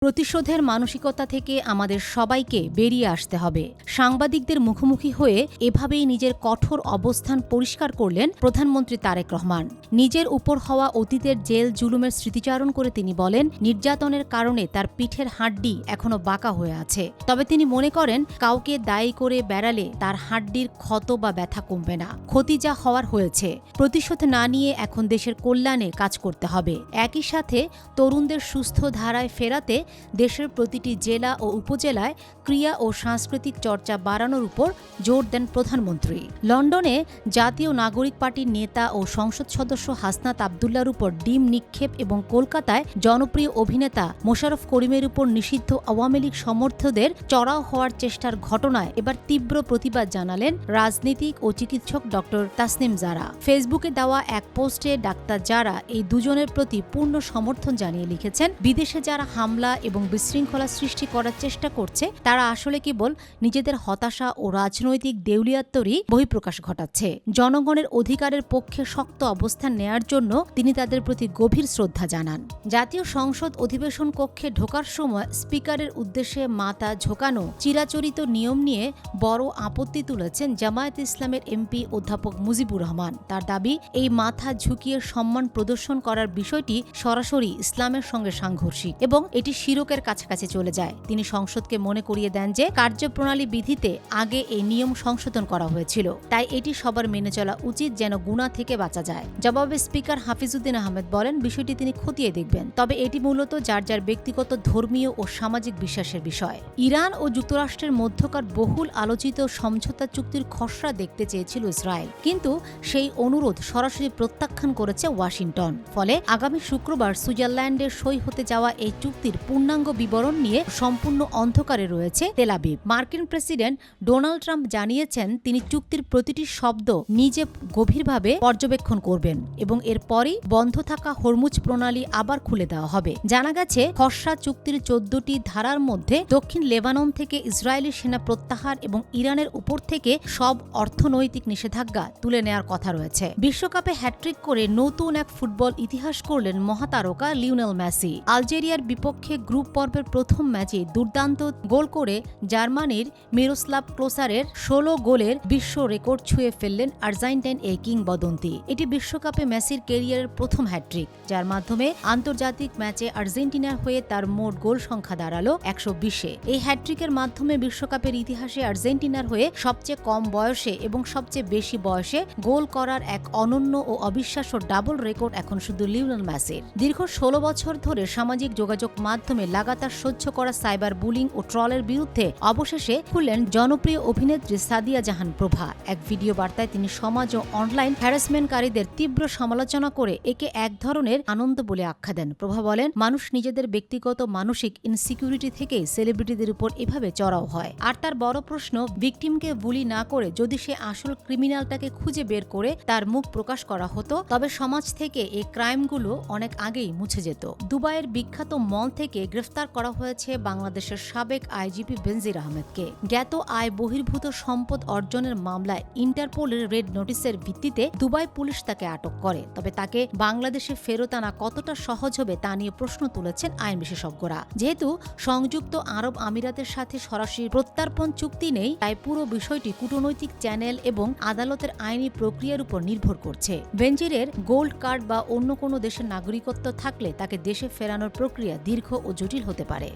প্রতিশোধের মানসিকতা থেকে আমাদের সবাইকে বেরিয়ে আসতে হবে। সাংবাদিকদের মুখোমুখি হয়ে এভাবেই নিজের কঠোর অবস্থান পরিষ্কার করলেন প্রধানমন্ত্রী তারেক রহমান। নিজের উপর হওয়া অতীতের জেল জুলুমের স্মৃতিচারণ করে তিনি বলেন, নির্যাতনের কারণে তার পিঠের হাড্ডি এখনো বাঁকা হয়ে আছে। তবে তিনি মনে করেন, কাউকে দায়ী করে বেড়ালে তার হাড্ডির ক্ষত বা ব্যথা কমবে না। ক্ষতি যা হওয়ার হয়েছে, প্রতিশোধ না নিয়ে এখন দেশের কল্যাণে কাজ করতে হবে। একই সাথে তরুণদের সুস্থ ধারায় ফেরাতে দেশের প্রতিটি জেলা ও উপজেলায় ক্রীড়া ও সাংস্কৃতিক চর্চা বাড়ানোর উপর জোর দেন প্রধানমন্ত্রী। লন্ডনে জাতীয় নাগরিক পার্টির নেতা ও সংসদ সদস্য হাসনাত আবদুল্লার উপর ডিম নিক্ষেপ এবং কলকাতায় জনপ্রিয় অভিনেতা মোশাররফ করিমের উপর নিষিদ্ধ আওয়ামী লীগ সমর্থকদের চড়াও হওয়ার চেষ্টার ঘটনায় এবার তীব্র প্রতিবাদ জানালেন রাজনীতিক ও চিকিৎসক ডক্টর তাসনিম জারা। ফেসবুকে দেওয়া এক পোস্টে ডাক্তার জারা এই দুজনের প্রতি পূর্ণ সমর্থন জানিয়ে লিখেছেন, বিদেশে যারা হামলা এবং বিশৃঙ্খলা সৃষ্টি করার চেষ্টা করছে তারা আসলে কেবল নিজেদের হতাশা ও রাজনৈতিক দেউলিয়াত্বরই বহিঃপ্রকাশ ঘটাচ্ছে। জনগণের অধিকারের পক্ষে শক্ত অবস্থান নেয়ার জন্য তিনি তাদের প্রতি গভীর শ্রদ্ধা জানান। জাতীয় সংসদ অধিবেশন কক্ষে ঢোকার সময় স্পিকারের উদ্দেশ্যে মাথা ঝোঁকানো চিরাচরিত নিয়ম নিয়ে বড় আপত্তি তুলেছেন জামায়াত ইসলামের এমপি অধ্যাপক মুজিবুর রহমান। তার দাবি, এই মাথা ঝুঁকিয়ে সম্মান প্রদর্শন করার বিষয়টি সরাসরি ইসলামের সঙ্গে সাংঘর্ষিক এবং এটি শিরকের কাছাকাছি চলে যায়। তিনি সংসদকে মনে করিয়ে দেন যে কার্যপ্রণালী বিধিতে আগে এই নিয়ম সংশোধন করা হয়েছিল, তাই এটি সবার মেনে চলা উচিত যেন গুনাহ থেকে বাঁচা যায়। জবাবে স্পিকার হাফিজউদ্দিন আহমেদ বলেন, বিষয়টি তিনি খতিয়ে দেখবেন, তবে এটি মূলত যার যার ব্যক্তিগত ধর্মীয় ও সামাজিক বিশ্বাসের বিষয়। ইরান ও যুক্তরাষ্ট্রের মধ্যকার বহুল আলোচিত সমঝোতা চুক্তির খসড়া দেখতে চেয়েছিল ইসরায়েল, কিন্তু সেই অনুরোধ সরাসরি প্রত্যাখ্যান করেছে ওয়াশিংটন। ফলে আগামী শুক্রবার সুইজারল্যান্ডে সই হতে যাওয়া এই চুক্তির পূর্ণাঙ্গ বিবরণ নিয়ে সম্পূর্ণ অন্ধকারে রয়েছে তেল আবিব। মার্কিন প্রেসিডেন্ট ডোনাল্ড ট্রাম্প জানিয়েছেন, তিনি চুক্তির প্রতিটি শব্দ নিজে গভীরভাবে পর্যবেক্ষণ করবেন এবং এরপরই বন্ধ থাকা হরমুজ প্রণালী আবার খুলে দেওয়া হবে। জানা গেছে, খসড়া চুক্তির 14টি ধারার মধ্যে দক্ষিণ লেবানন থেকে ইসরায়েলি সেনা প্রত্যাহার এবং ইরানের উপর থেকে সব অর্থনৈতিক নিষেধাজ্ঞা তুলে নেওয়ার কথা রয়েছে। বিশ্বকাপে হ্যাট্রিক করে নতুন এক ফুটবল ইতিহাস করলেন মহাতারকা লিওনেল মেসি। আলজেরিয়ার বিপক্ষে গ্রুপ পর্বের প্রথম ম্যাচে দুর্দান্ত গোল করে জার্মানির মিরোস্লাভ ক্লোসারের 16 গোলের বিশ্ব রেকর্ড ছুঁয়ে ফেললেন আর্জেন্টাইন এই কিংবদন্তি। এটি বিশ্বকাপে মেসির ক্যারিয়ারের প্রথম হ্যাট্রিক, যার মাধ্যমে আন্তর্জাতিক ম্যাচে আর্জেন্টিনার হয়ে তার মোট গোল সংখ্যা দাঁড়ালো 120-এ। এই হ্যাট্রিকের মাধ্যমে বিশ্বকাপের ইতিহাসে আর্জেন্টিনার হয়ে সবচেয়ে কম বয়সে এবং সবচেয়ে বেশি বয়সে গোল করার এক অনন্য ও অবিশ্বাস্য ডাবল রেকর্ড এখন শুধু লিওনেল মেসির। দীর্ঘ 16 বছর ধরে সামাজিক যোগাযোগ মাধ্যমে লাগাতার সহ্য করা সাইবার বুলিং ও ট্রলের বিরুদ্ধে অবশেষে খুললেন জনপ্রিয় অভিনেত্রী সাদিয়া জাহান প্রভা। এক ভিডিও বার্তায় তিনি সমাজ ও অনলাইন হ্যারাসমেন্টকারীদের তীব্র সমালোচনা করে একে এক ধরনের আনন্দ বলে আখ্যা দেন। প্রভা বলেন, মানুষ নিজেদের ব্যক্তিগত মানসিক ইনসিকিউরিটি থেকে সেলিব্রিটিদের উপর এভাবে চড়াও হয়। আর তার বড় প্রশ্ন, ভিকটিমকে বুলি না করে যদি সে আসল ক্রিমিনালটাকে খুঁজে বের করে তার মুখ প্রকাশ করা হতো, তবে সমাজ থেকে এই ক্রাইমগুলো অনেক আগেই মুছে যেত। দুবাইয়ের বিখ্যাত মল থেকে গ্রেফতার করা হয়েছে বাংলাদেশের সাবেক আইজিপি বেনজির আহমেদকে। জ্ঞাত আয় বহির্ভূত সম্পদ অর্জনের মামলায় ইন্টারপোলের রেড নোটিশের ভিত্তিতে দুবাই পুলিশ তাকে আটক করে। তবে তাকে বাংলাদেশে ফেরত আনা কতটা সহজ হবে তা নিয়ে প্রশ্ন তুলেছেন আইন বিশেষজ্ঞরা। যেহেতু সংযুক্ত আরব আমিরাতের সাথে সরাসরি প্রত্যর্পণ চুক্তি নেই, তাই পুরো বিষয়টি কূটনৈতিক চ্যানেল এবং আদালতের আইনি প্রক্রিয়ার উপর নির্ভর করছে। বেনজিরের গোল্ড কার্ড বা অন্য কোনো দেশের নাগরিকত্ব থাকলে তাকে দেশে ফেরানোর প্রক্রিয়া দীর্ঘ ও জটিল হতে পারে।